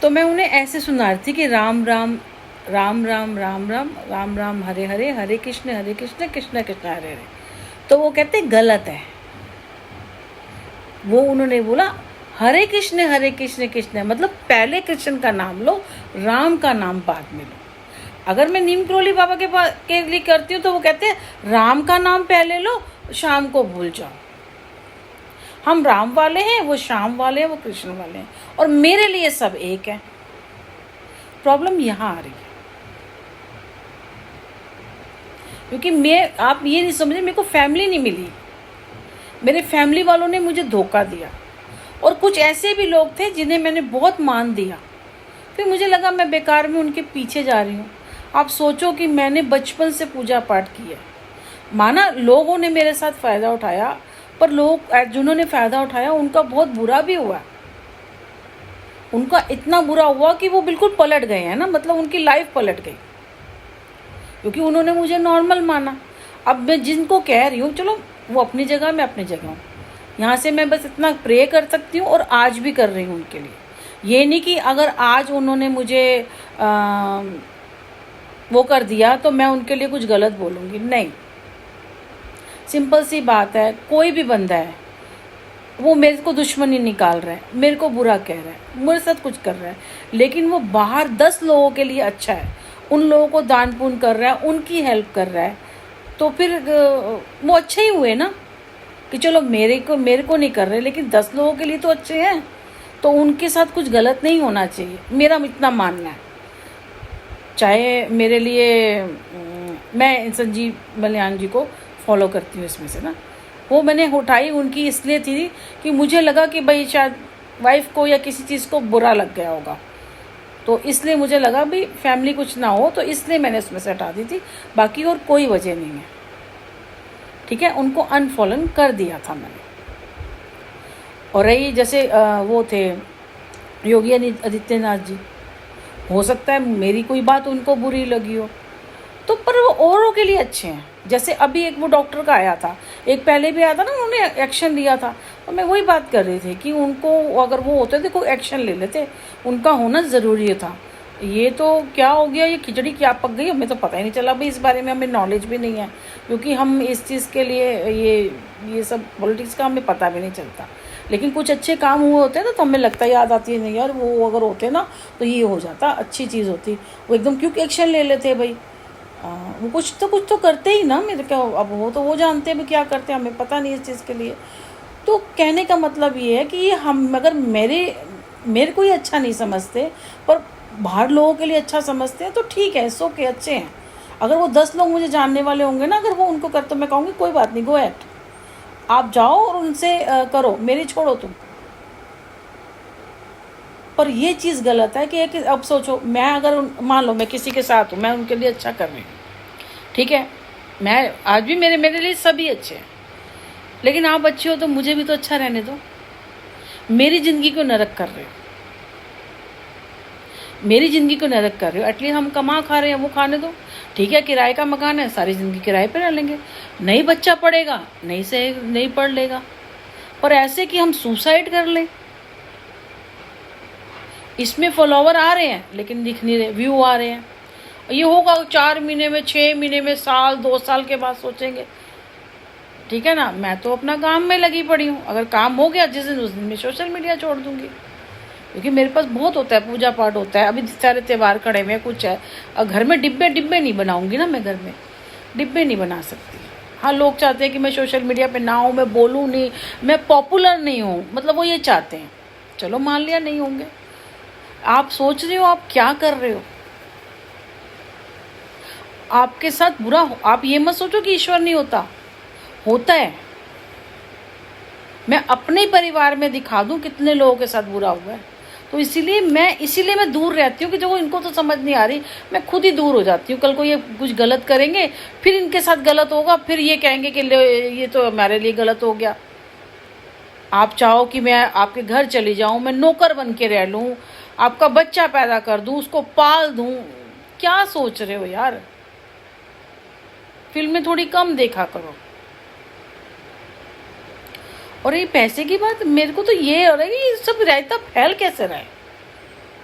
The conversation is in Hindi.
तो मैं उन्हें ऐसे सुना रही थी कि राम राम राम राम राम राम राम राम हरे हरे, हरे कृष्ण कृष्ण कृष्ण हरे हरे। तो वो कहते गलत है। वो उन्होंने बोला हरे कृष्ण कृष्ण, मतलब पहले कृष्ण का नाम लो, राम का नाम बाद में लो। अगर मैं नीम करोली बाबा के लिए करती हूँ तो वो कहते हैं राम का नाम पहले लो, शाम को भूल जाओ। हम राम वाले हैं, वो श्याम वाले हैं, वो कृष्ण वाले हैं, और मेरे लिए सब एक है। प्रॉब्लम यहाँ आ रही है क्योंकि आप ये नहीं समझे, मेरे को फैमिली नहीं मिली। मेरे फैमिली वालों ने मुझे धोखा दिया, और कुछ ऐसे भी लोग थे जिन्हें मैंने बहुत मान दिया। फिर मुझे लगा मैं बेकार में उनके पीछे जा रही हूँ। आप सोचो कि मैंने बचपन से पूजा पाठ किया, माना लोगों ने मेरे साथ फ़ायदा उठाया, पर लोग जिन्होंने फ़ायदा उठाया उनका बहुत बुरा भी हुआ। उनका इतना बुरा हुआ कि वो बिल्कुल पलट गए हैं ना, मतलब उनकी लाइफ पलट गई, क्योंकि उन्होंने मुझे नॉर्मल माना। अब मैं जिनको कह रही हूँ, चलो वो अपनी जगह, मैं अपनी जगह हूँ। यहाँ से मैं बस इतना प्रे कर सकती हूँ, और आज भी कर रही हूँ उनके लिए। ये नहीं कि अगर आज उन्होंने मुझे वो कर दिया तो मैं उनके लिए कुछ गलत बोलूँगी, नहीं। सिंपल सी बात है, कोई भी बंदा है वो मेरे को दुश्मनी निकाल रहा है, मेरे को बुरा कह रहा है, मेरे साथ कुछ कर रहा है, लेकिन वो बाहर 10 लोगों के लिए अच्छा है, उन लोगों को दान पुण्य कर रहा है, उनकी हेल्प कर रहा है, तो फिर वो अच्छे ही हुए ना। कि चलो मेरे को नहीं कर रहे, लेकिन 10 लोगों के लिए तो अच्छे हैं, तो उनके साथ कुछ गलत नहीं होना चाहिए, मेरा इतना मानना है। चाहे मेरे लिए मैं संजीव बलियान जी को फॉलो करती हूँ इसमें से ना, वो मैंने उठाई उनकी इसलिए थी कि मुझे लगा कि भाई शायद वाइफ को या किसी चीज़ को बुरा लग गया होगा, तो इसलिए मुझे लगा भाई फैमिली कुछ ना हो, तो इसलिए मैंने उसमें से हटा दी थी, बाकी और कोई वजह नहीं है। ठीक है, उनको अनफॉलो कर दिया था मैंने। और रही जैसे वो थे योगी आदित्यनाथ जी, हो सकता है मेरी कोई बात उनको बुरी लगी हो, तो पर वो औरों के लिए अच्छे हैं। जैसे अभी एक वो डॉक्टर का आया था, एक पहले भी आया था ना, उन्होंने एक्शन लिया था, तो मैं वही बात कर रही थी कि उनको अगर वो होते देखो एक्शन ले लेते, उनका होना ज़रूरी था। ये तो क्या हो गया, ये खिचड़ी क्या पक गई, हमें तो पता ही नहीं चला भाई, इस बारे में हमें नॉलेज भी नहीं है, क्योंकि हम इस चीज़ के लिए ये सब पॉलिटिक्स का हमें पता भी नहीं चलता। लेकिन कुछ अच्छे काम हुए होते हैं ना, तो हमें लगता है, याद आती है नहीं यार वो अगर होते ना तो ये हो जाता, अच्छी चीज़ होती। वो एकदम क्यों एक्शन ले लेते भाई, वो कुछ तो करते ही ना, मेरे क्या, अब वो तो वो जानते हैं क्या करते हैं, हमें पता नहीं इस चीज़ के लिए। तो कहने का मतलब ये है कि हम अगर मेरे को ही अच्छा नहीं समझते, पर बाहर लोगों के लिए अच्छा समझते हैं, तो ठीक है, सो के अच्छे हैं। अगर वो 10 लोग मुझे जानने वाले होंगे ना, अगर वो उनको कर, तो मैं कहूँगी कोई बात नहीं, गो एट, आप जाओ और उनसे करो, मेरी छोड़ो तुम। पर ये चीज़ गलत है कि अब सोचो, मैं अगर मान लो मैं किसी के साथ हूँ, मैं उनके लिए अच्छा कर रही हूँ, ठीक है, मैं आज भी मेरे लिए सभी अच्छे हैं, लेकिन आप अच्छे हो तो मुझे भी तो अच्छा रहने दो। मेरी ज़िंदगी को नरक कर रहे हो, मेरी ज़िंदगी को नरक कर रहे हो। एटलीस्ट हम कमा खा रहे हैं, वो खाने दो, ठीक है, किराए का मकान है, सारी ज़िंदगी किराए पे रह लेंगे, नहीं बच्चा पढ़ेगा, नहीं पढ़ लेगा, पर ऐसे कि हम सुसाइड कर लें। इसमें फॉलोवर आ रहे हैं लेकिन दिख नहीं रहे, व्यू आ रहे हैं, ये होगा 4 महीने में, 6 महीने में, साल 2 साल के बाद सोचेंगे। ठीक है ना, मैं तो अपना काम में लगी पड़ी हूँ, अगर काम हो गया जिस दिन, उस दिन मैं सोशल मीडिया छोड़ दूंगी, क्योंकि मेरे पास बहुत होता है, पूजा पाठ होता है, अभी सारे त्यौहार खड़े हुए कुछ है, और घर में डिब्बे नहीं बनाऊंगी ना, मैं घर में डिब्बे नहीं बना सकती। हाँ, लोग चाहते हैं कि मैं सोशल मीडिया पे ना हूँ, मैं बोलूँ नहीं, मैं पॉपुलर नहीं हूँ, मतलब वो ये चाहते हैं। चलो मान लिया नहीं होंगे। आप सोच रहे हो आप क्या कर रहे हो, आपके साथ बुरा हो, आप ये मत सोचो कि ईश्वर नहीं होता है। मैं अपने परिवार में दिखा दूं कितने लोगों के साथ बुरा हुआ है, तो इसीलिए मैं दूर रहती हूँ कि जो इनको तो समझ नहीं आ रही, मैं खुद ही दूर हो जाती हूँ। कल को ये कुछ गलत करेंगे, फिर इनके साथ गलत होगा, फिर ये कहेंगे कि ये तो हमारे लिए गलत हो गया। आप चाहो कि मैं आपके घर चली जाऊं, मैं नौकर बन के रह लूं, आपका बच्चा पैदा कर दूं, उसको पाल दूं, क्या सोच रहे हो यार। फिल्में थोड़ी कम देखा करो। और ये पैसे की बात, मेरे को तो ये हो रहा है कि ये सब रायता फैल कैसे रहा है।